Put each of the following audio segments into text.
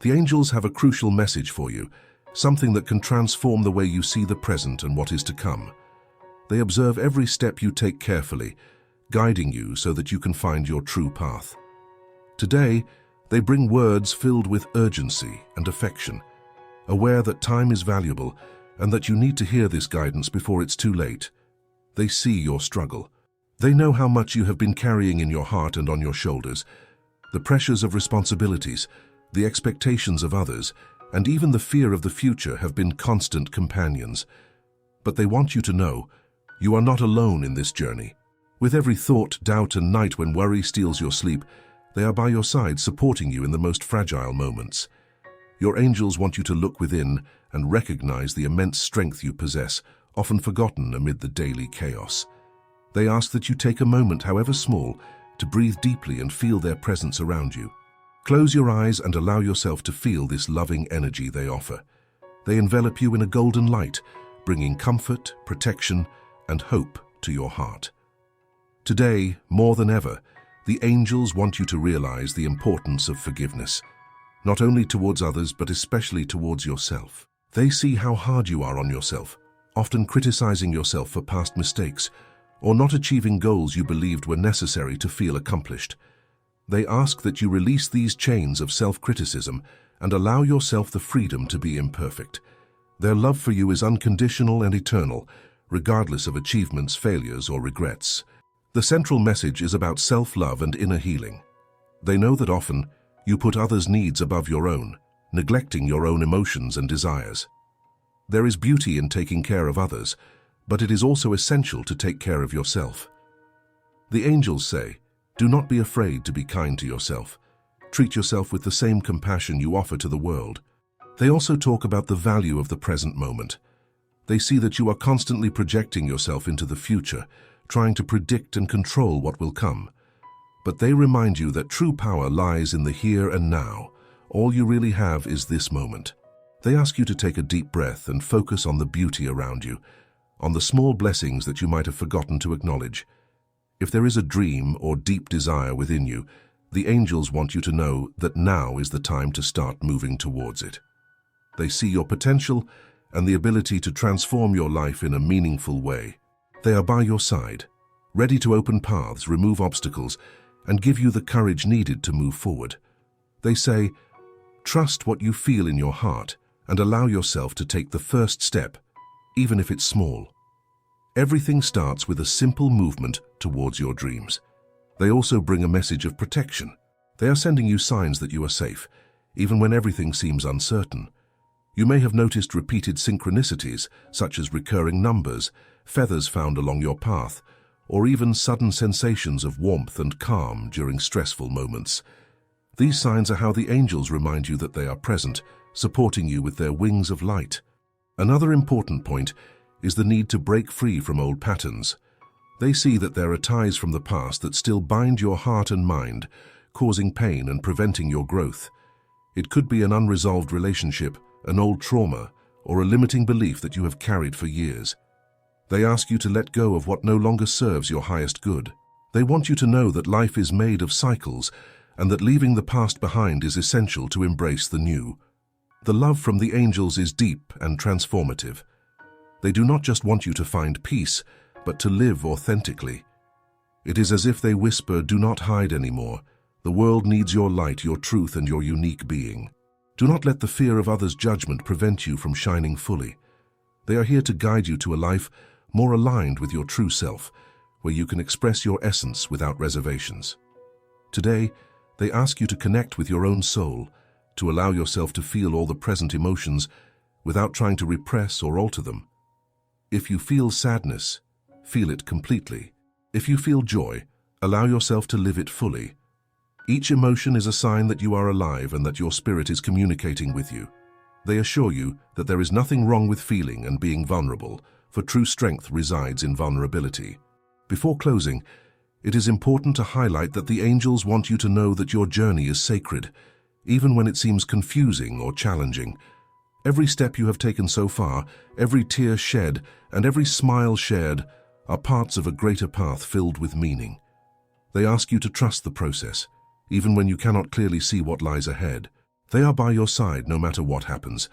The angels have a crucial message for you, something that can transform the way you see the present and what is to come. They observe every step you take carefully, guiding you so that you can find your true path. Today, they bring words filled with urgency and affection, aware that time is valuable and that you need to hear this guidance before it's too late. They see your struggle. They know how much you have been carrying in your heart and on your shoulders, the pressures of responsibilities, the expectations of others, and even the fear of the future have been constant companions. But they want you to know you are not alone in this journey. With every thought, doubt, and night when worry steals your sleep, they are by your side, supporting you in the most fragile moments. Your angels want you to look within and recognize the immense strength you possess, often forgotten amid the daily chaos. They ask that you take a moment, however small, to breathe deeply and feel their presence around you. Close your eyes and allow yourself to feel this loving energy they offer. They envelop you in a golden light, bringing comfort, protection, and hope to your heart. Today, more than ever, the angels want you to realize the importance of forgiveness, not only towards others but especially towards yourself. They see how hard you are on yourself, often criticizing yourself for past mistakes, or not achieving goals you believed were necessary to feel accomplished. They ask that you release these chains of self-criticism and allow yourself the freedom to be imperfect. Their love for you is unconditional and eternal, regardless of achievements, failures, or regrets. The central message is about self-love and inner healing. They know that often you put others' needs above your own, neglecting your own emotions and desires. There is beauty in taking care of others, but it is also essential to take care of yourself. The angels say, do not be afraid to be kind to yourself. Treat yourself with the same compassion you offer to the world. They also talk about the value of the present moment. They see that you are constantly projecting yourself into the future, trying to predict and control what will come. But they remind you that true power lies in the here and now. All you really have is this moment. They ask you to take a deep breath and focus on the beauty around you, on the small blessings that you might have forgotten to acknowledge. If there is a dream or deep desire within you, the angels want you to know that now is the time to start moving towards it. They see your potential and the ability to transform your life in a meaningful way. They are by your side, ready to open paths, remove obstacles, and give you the courage needed to move forward. They say, trust what you feel in your heart and allow yourself to take the first step, even if it's small. Everything starts with a simple movement towards your dreams. They also bring a message of protection. They are sending you signs that you are safe, even when everything seems uncertain. You may have noticed repeated synchronicities, such as recurring numbers, feathers found along your path, or even sudden sensations of warmth and calm during stressful moments. These signs are how the angels remind you that they are present, supporting you with their wings of light. Another important point is the need to break free from old patterns. They see that there are ties from the past that still bind your heart and mind, causing pain and preventing your growth. It could be an unresolved relationship, an old trauma, or a limiting belief that you have carried for years. They ask you to let go of what no longer serves your highest good. They want you to know that life is made of cycles and that leaving the past behind is essential to embrace the new. The love from the angels is deep and transformative. They do not just want you to find peace, but to live authentically. It is as if they whisper, do not hide anymore. The world needs your light, your truth, and your unique being. Do not let the fear of others' judgment prevent you from shining fully. They are here to guide you to a life more aligned with your true self, where you can express your essence without reservations. Today, they ask you to connect with your own soul, to allow yourself to feel all the present emotions without trying to repress or alter them. If you feel sadness, feel it completely. If you feel joy, allow yourself to live it fully. Each emotion is a sign that you are alive and that your spirit is communicating with you. They assure you that there is nothing wrong with feeling and being vulnerable, for true strength resides in vulnerability. Before closing, it is important to highlight that the angels want you to know that your journey is sacred, even when it seems confusing or challenging. Every step you have taken so far, every tear shed, and every smile shared are parts of a greater path filled with meaning. They ask you to trust the process, even when you cannot clearly see what lies ahead. They are by your side no matter what happens.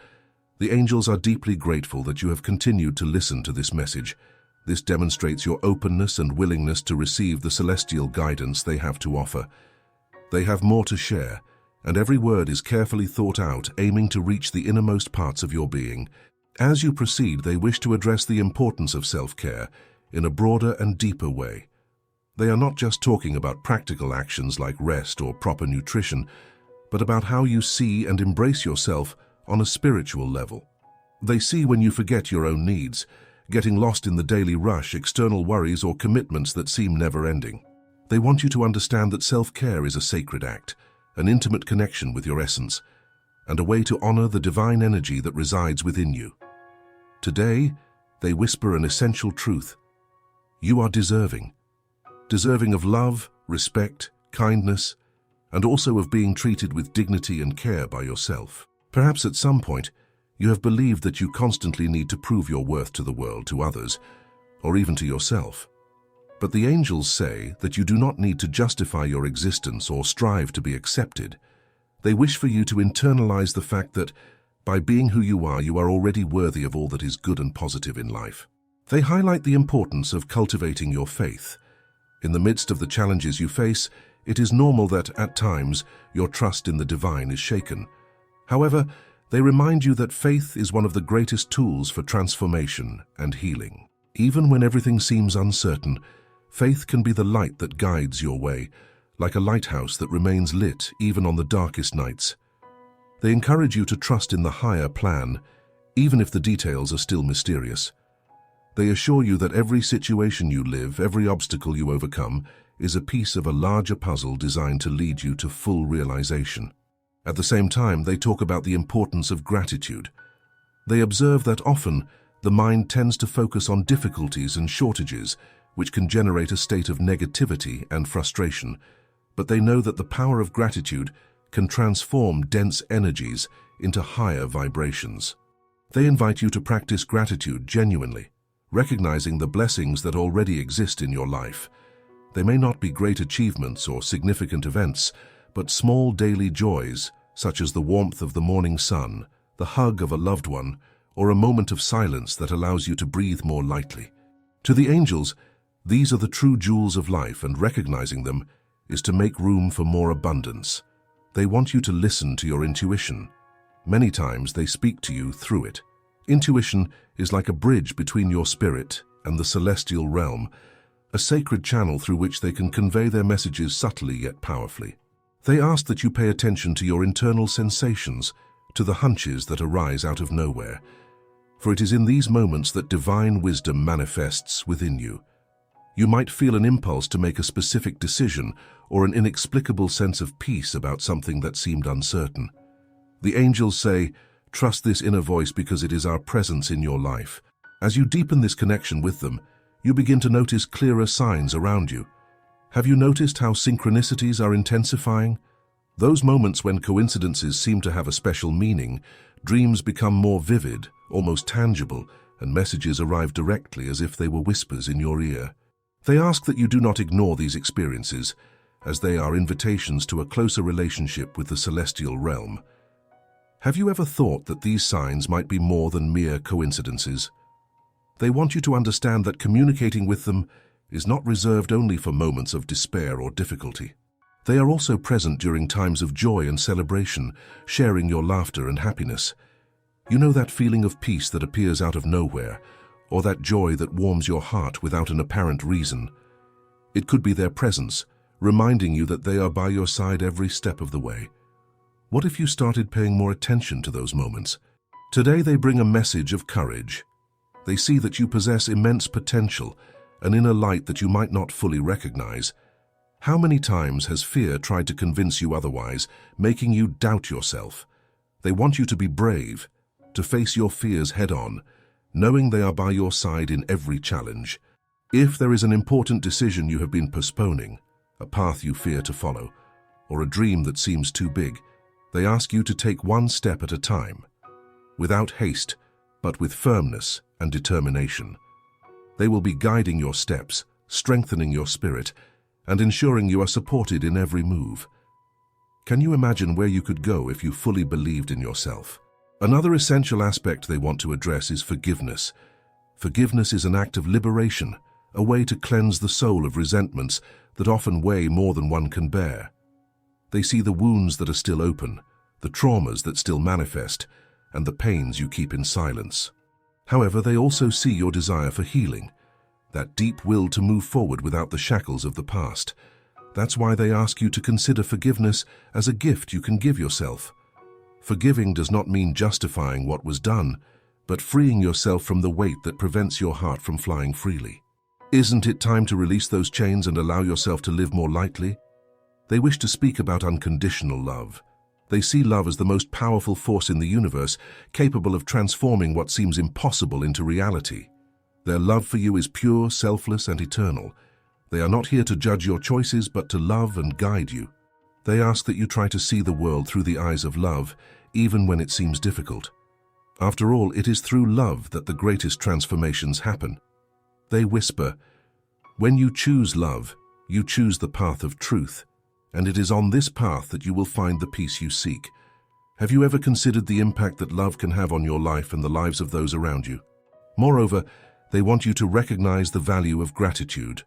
The angels are deeply grateful that you have continued to listen to this message. This demonstrates your openness and willingness to receive the celestial guidance they have to offer. They have more to share, and every word is carefully thought out, aiming to reach the innermost parts of your being. As you proceed, they wish to address the importance of self-care in a broader and deeper way. They are not just talking about practical actions like rest or proper nutrition, but about how you see and embrace yourself on a spiritual level. They see when you forget your own needs, getting lost in the daily rush, external worries, or commitments that seem never-ending. They want you to understand that self-care is a sacred act, an intimate connection with your essence, and a way to honor the divine energy that resides within you. Today, they whisper an essential truth. You are deserving of love, respect, kindness, and also of being treated with dignity and care by yourself. Perhaps at some point, you have believed that you constantly need to prove your worth to the world, to others, or even to yourself. But the angels say that you do not need to justify your existence or strive to be accepted. They wish for you to internalize the fact that, by being who you are already worthy of all that is good and positive in life. They highlight the importance of cultivating your faith. In the midst of the challenges you face, it is normal that, at times, your trust in the divine is shaken. However, they remind you that faith is one of the greatest tools for transformation and healing. Even when everything seems uncertain, faith can be the light that guides your way, like a lighthouse that remains lit even on the darkest nights. They encourage you to trust in the higher plan, even if the details are still mysterious. They assure you that every situation you live, every obstacle you overcome, is a piece of a larger puzzle designed to lead you to full realization. At the same time, they talk about the importance of gratitude. They observe that often the mind tends to focus on difficulties and shortages, which can generate a state of negativity and frustration. But they know that the power of gratitude can transform dense energies into higher vibrations. They invite you to practice gratitude genuinely, recognizing the blessings that already exist in your life. They may not be great achievements or significant events, but small daily joys, such as the warmth of the morning sun, the hug of a loved one, or a moment of silence that allows you to breathe more lightly. To the angels, these are the true jewels of life, and recognizing them is to make room for more abundance. They want you to listen to your intuition. Many times they speak to you through it. Intuition is like a bridge between your spirit and the celestial realm, a sacred channel through which they can convey their messages subtly yet powerfully. They ask that you pay attention to your internal sensations, to the hunches that arise out of nowhere, for it is in these moments that divine wisdom manifests within you. You might feel an impulse to make a specific decision or an inexplicable sense of peace about something that seemed uncertain. The angels say, trust this inner voice because it is our presence in your life. As you deepen this connection with them, you begin to notice clearer signs around you. Have you noticed how synchronicities are intensifying? Those moments when coincidences seem to have a special meaning, dreams become more vivid, almost tangible, and messages arrive directly as if they were whispers in your ear. They ask that you do not ignore these experiences, as they are invitations to a closer relationship with the celestial realm. Have you ever thought that these signs might be more than mere coincidences? They want you to understand that communicating with them is not reserved only for moments of despair or difficulty. They are also present during times of joy and celebration, sharing your laughter and happiness. You know that feeling of peace that appears out of nowhere, or that joy that warms your heart without an apparent reason. It could be their presence, reminding you that they are by your side every step of the way. What if you started paying more attention to those moments? Today they bring a message of courage. They see that you possess immense potential, an inner light that you might not fully recognize. How many times has fear tried to convince you otherwise, making you doubt yourself? They want you to be brave, to face your fears head-on, knowing they are by your side in every challenge. If there is an important decision you have been postponing, a path you fear to follow, or a dream that seems too big, they ask you to take one step at a time, without haste, but with firmness and determination. They will be guiding your steps, strengthening your spirit, and ensuring you are supported in every move. Can you imagine where you could go if you fully believed in yourself? Another essential aspect they want to address is forgiveness. Forgiveness is an act of liberation, a way to cleanse the soul of resentments that often weigh more than one can bear. They see the wounds that are still open, the traumas that still manifest, and the pains you keep in silence. However, they also see your desire for healing, that deep will to move forward without the shackles of the past. That's why they ask you to consider forgiveness as a gift you can give yourself. Forgiving does not mean justifying what was done, but freeing yourself from the weight that prevents your heart from flying freely. Isn't it time to release those chains and allow yourself to live more lightly? They wish to speak about unconditional love. They see love as the most powerful force in the universe, capable of transforming what seems impossible into reality. Their love for you is pure, selfless, and eternal. They are not here to judge your choices, but to love and guide you. They ask that you try to see the world through the eyes of love, even when it seems difficult. After all, it is through love that the greatest transformations happen. They whisper, "When you choose love, you choose the path of truth, and it is on this path that you will find the peace you seek." Have you ever considered the impact that love can have on your life and the lives of those around you? Moreover, they want you to recognize the value of gratitude.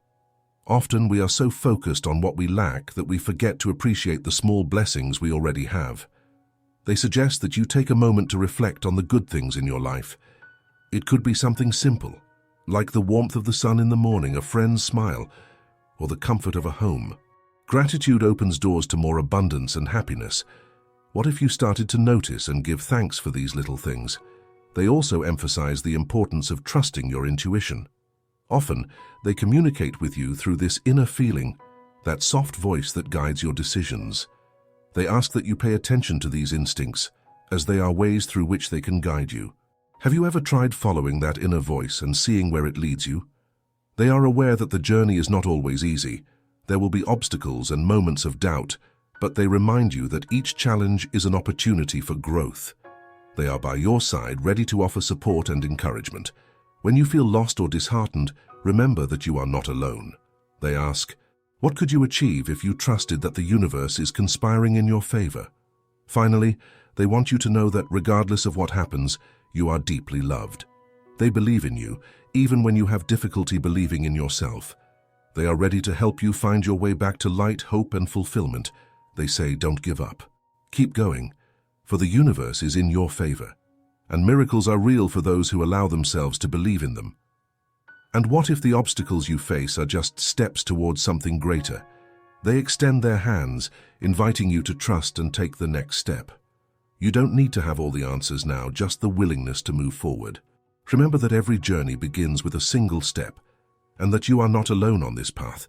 Often we are so focused on what we lack that we forget to appreciate the small blessings we already have. They suggest that you take a moment to reflect on the good things in your life. It could be something simple, like the warmth of the sun in the morning, a friend's smile, or the comfort of a home. Gratitude opens doors to more abundance and happiness. What if you started to notice and give thanks for these little things? They also emphasize the importance of trusting your intuition. Often, they communicate with you through this inner feeling, that soft voice that guides your decisions. They ask that you pay attention to these instincts, as they are ways through which they can guide you. Have you ever tried following that inner voice and seeing where it leads you? They are aware that the journey is not always easy. There will be obstacles and moments of doubt, but they remind you that each challenge is an opportunity for growth. They are by your side, ready to offer support and encouragement. When you feel lost or disheartened, remember that you are not alone. They ask, what could you achieve if you trusted that the universe is conspiring in your favor? Finally, they want you to know that regardless of what happens, you are deeply loved. They believe in you, even when you have difficulty believing in yourself. They are ready to help you find your way back to light, hope, and fulfillment. They say, don't give up. Keep going, for the universe is in your favor, and miracles are real for those who allow themselves to believe in them. And what if the obstacles you face are just steps towards something greater? They extend their hands, inviting you to trust and take the next step. You don't need to have all the answers now, just the willingness to move forward. Remember that every journey begins with a single step, and that you are not alone on this path.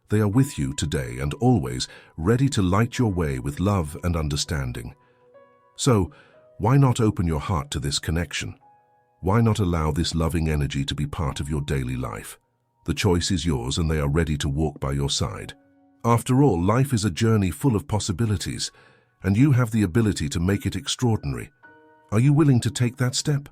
They are with you today and always, ready to light your way with love and understanding. So, why not open your heart to this connection? Why not allow this loving energy to be part of your daily life? The choice is yours, and they are ready to walk by your side. After all, life is a journey full of possibilities, and you have the ability to make it extraordinary. Are you willing to take that step?